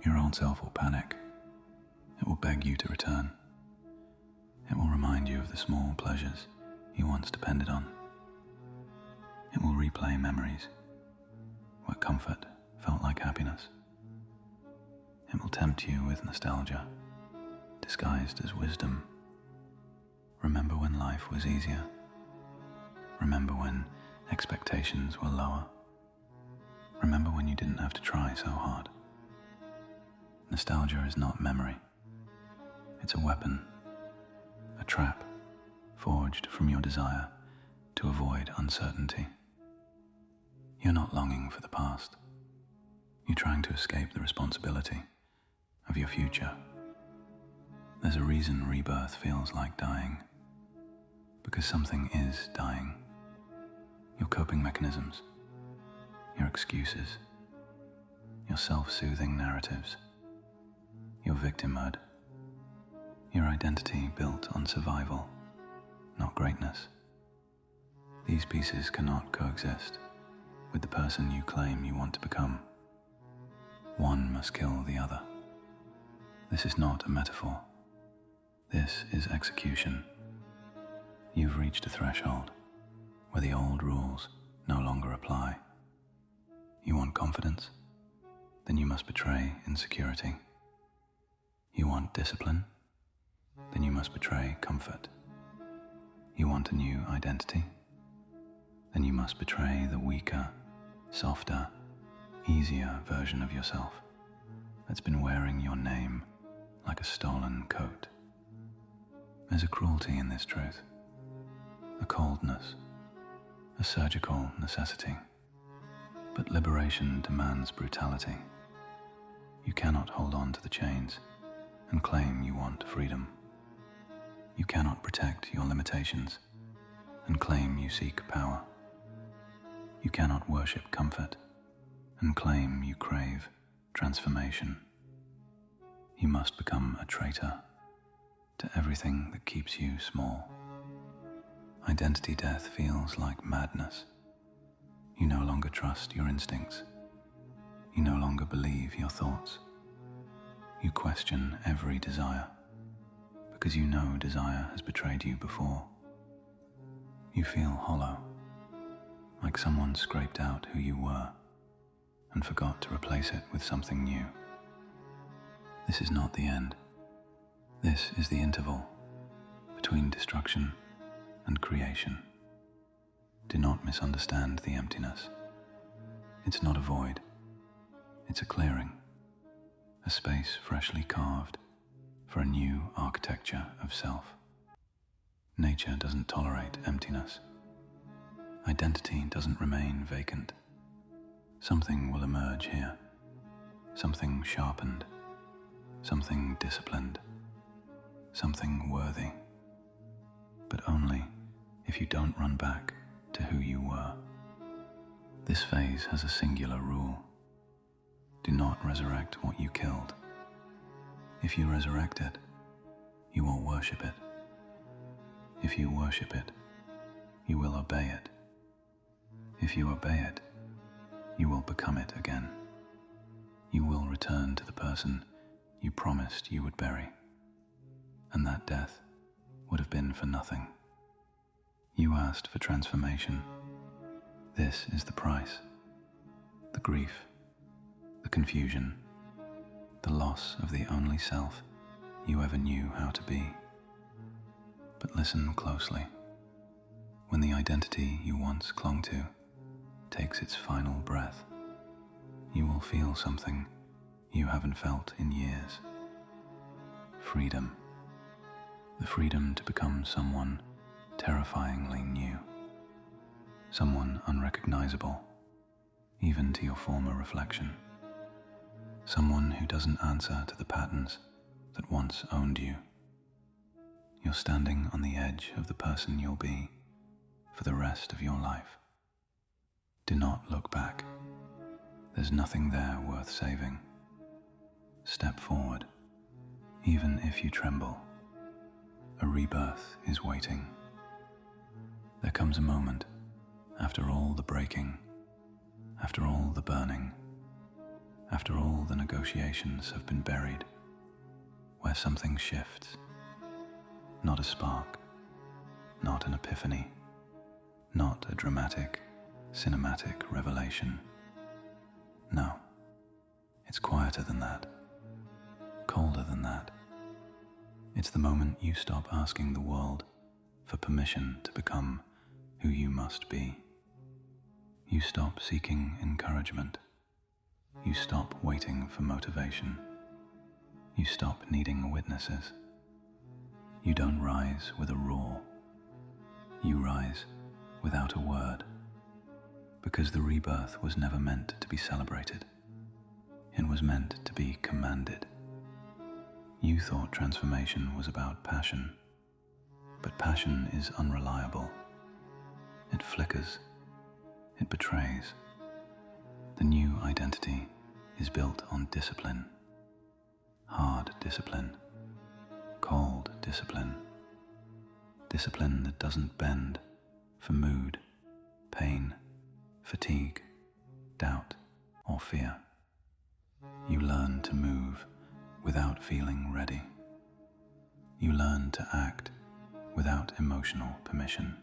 Your old self will panic. It will beg you to return. It will remind you of the small pleasures you once depended on. It will replay memories where comfort felt like happiness. It will tempt you with nostalgia, disguised as wisdom. Remember when life was easier. Remember when expectations were lower. Remember when you didn't have to try so hard. Nostalgia is not memory. It's a weapon, a trap forged from your desire to avoid uncertainty. You're not longing for the past. You're trying to escape the responsibility of your future. There's a reason rebirth feels like dying, because something is dying. Your coping mechanisms, your excuses, your self-soothing narratives, your victimhood, your identity built on survival, not greatness. These pieces cannot coexist with the person you claim you want to become. One must kill the other. This is not a metaphor. This is execution. You've reached a threshold where the old rules no longer apply. You want confidence? Then you must betray insecurity. You want discipline? Then you must betray comfort. You want a new identity? Then you must betray the weaker, softer, easier version of yourself that's been wearing your name like a stolen coat. There's a cruelty in this truth, a coldness, a surgical necessity. But liberation demands brutality. You cannot hold on to the chains and claim you want freedom. You cannot protect your limitations and claim you seek power. You cannot worship comfort and claim you crave transformation. You must become a traitor to everything that keeps you small. Identity death feels like madness. You no longer trust your instincts. You no longer believe your thoughts. You question every desire because you know desire has betrayed you before. You feel hollow, like someone scraped out who you were and forgot to replace it with something new. This is not the end. This is the interval between destruction and creation. Do not misunderstand the emptiness. It's not a void. It's a clearing, a space freshly carved for a new architecture of self. Nature doesn't tolerate emptiness. Identity doesn't remain vacant. Something will emerge here, something sharpened, something disciplined, something worthy, but only if you don't run back to who you were. This phase has a singular rule. Do not resurrect what you killed. If you resurrect it, you will worship it. If you worship it, you will obey it. If you obey it, you will become it again. You will return to the person you promised you would bury, and that death would have been for nothing. You asked for transformation. This is the price. The grief, the confusion, the loss of the only self you ever knew how to be. But listen closely. When the identity you once clung to takes its final breath, you will feel something you haven't felt in years. Freedom. The freedom to become someone terrifyingly new. Someone unrecognizable, even to your former reflection. Someone who doesn't answer to the patterns that once owned you. You're standing on the edge of the person you'll be for the rest of your life. Do not look back. There's nothing there worth saving. Step forward, even if you tremble. A rebirth is waiting. There comes a moment, after all the breaking, after all the burning, after all the negotiations have been buried, where something shifts, not a spark, not an epiphany, not a dramatic, cinematic revelation. No, it's quieter than that, colder than that. It's the moment you stop asking the world for permission to become who you must be. You stop seeking encouragement. You stop waiting for motivation. You stop needing witnesses. You don't rise with a roar. You rise without a word, because the rebirth was never meant to be celebrated. It was meant to be commanded. You thought transformation was about passion, but passion is unreliable. It flickers. It betrays. The new identity is built on discipline. Hard discipline. Cold discipline. Discipline that doesn't bend for mood, pain, fatigue, doubt, or fear. You learn to move without feeling ready. You learn to act without emotional permission.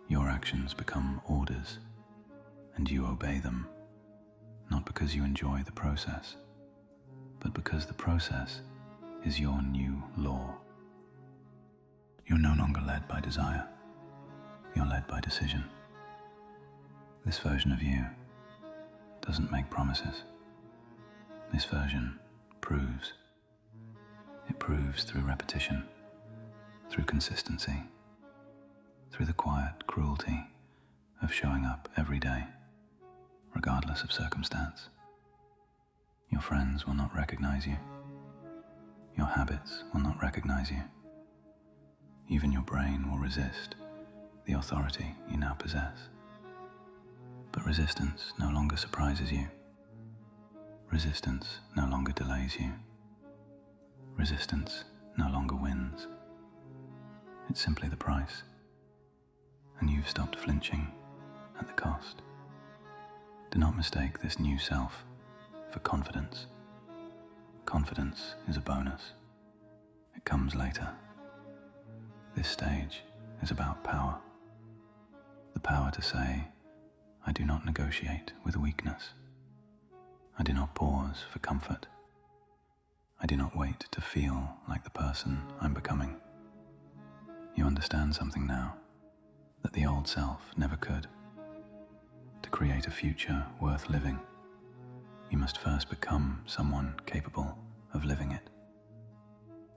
Your actions become orders, and you obey them, not because you enjoy the process, but because the process is your new law. You're no longer led by desire. You're led by decision. This version of you doesn't make promises. This version proves. It proves through repetition, through consistency, through the quiet cruelty of showing up every day, regardless of circumstance. Your friends will not recognize you. Your habits will not recognize you. Even your brain will resist the authority you now possess. But resistance no longer surprises you. Resistance no longer delays you. Resistance no longer wins. It's simply the price, and you've stopped flinching at the cost. Do not mistake this new self for confidence. Confidence is a bonus. It comes later. This stage is about power. The power to say, I do not negotiate with weakness. I do not pause for comfort. I do not wait to feel like the person I'm becoming. You understand something now that the old self never could. To create a future worth living, you must first become someone capable of living it.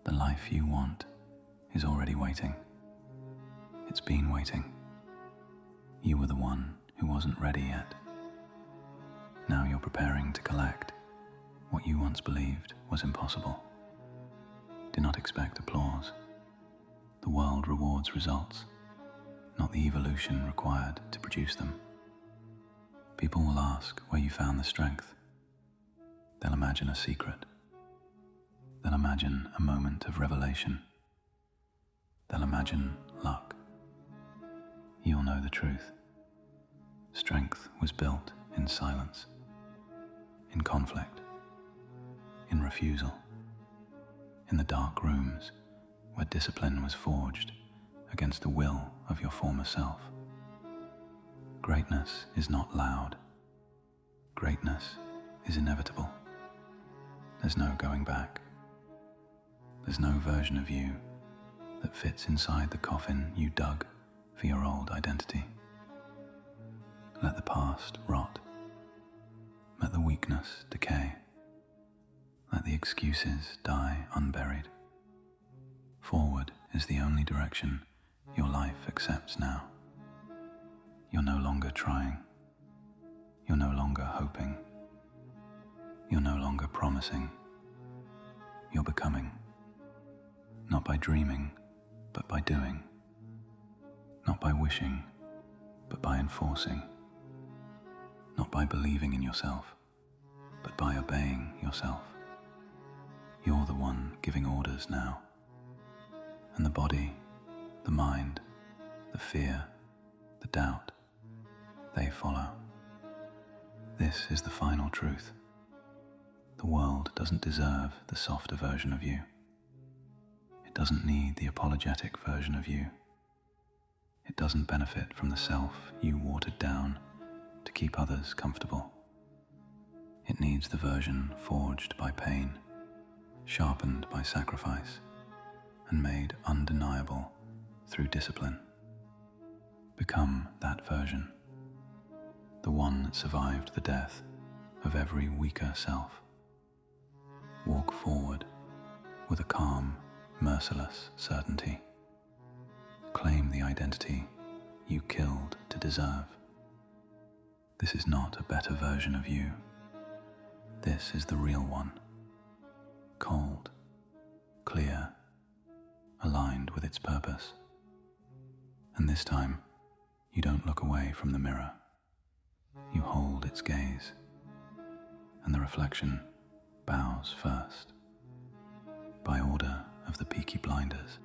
The life you want is already waiting. It's been waiting. You were the one who wasn't ready yet. Now you're preparing to collect what you once believed was impossible. Do not expect applause. The world rewards results, not the evolution required to produce them. People will ask where you found the strength. They'll imagine a secret. They'll imagine a moment of revelation. They'll imagine luck. You'll know the truth. Strength was built in silence, in conflict, in refusal, in the dark rooms where discipline was forged against the will of your former self. Greatness is not loud. Greatness is inevitable. There's no going back. There's no version of you that fits inside the coffin you dug for your old identity. Let the past rot. Let the weakness decay. Let the excuses die unburied. Forward is the only direction your life accepts now. You're no longer trying. You're no longer hoping. You're no longer promising. You're becoming. Not by dreaming, but by doing. Not by wishing, but by enforcing. Not by believing in yourself, but by obeying yourself. You're the one giving orders now. And the body, the mind, the fear, the doubt, they follow. This is the final truth. The world doesn't deserve the softer version of you. It doesn't need the apologetic version of you. It doesn't benefit from the self you watered down to keep others comfortable. It needs the version forged by pain, sharpened by sacrifice, and made undeniable through discipline. Become that version, the one that survived the death of every weaker self. Walk forward with a calm, merciless certainty. Claim the identity you killed to deserve. This is not a better version of you. This is the real one. Cold, clear, aligned with its purpose. And this time, you don't look away from the mirror. You hold its gaze, and the reflection bows first, by order of the Peaky Blinders.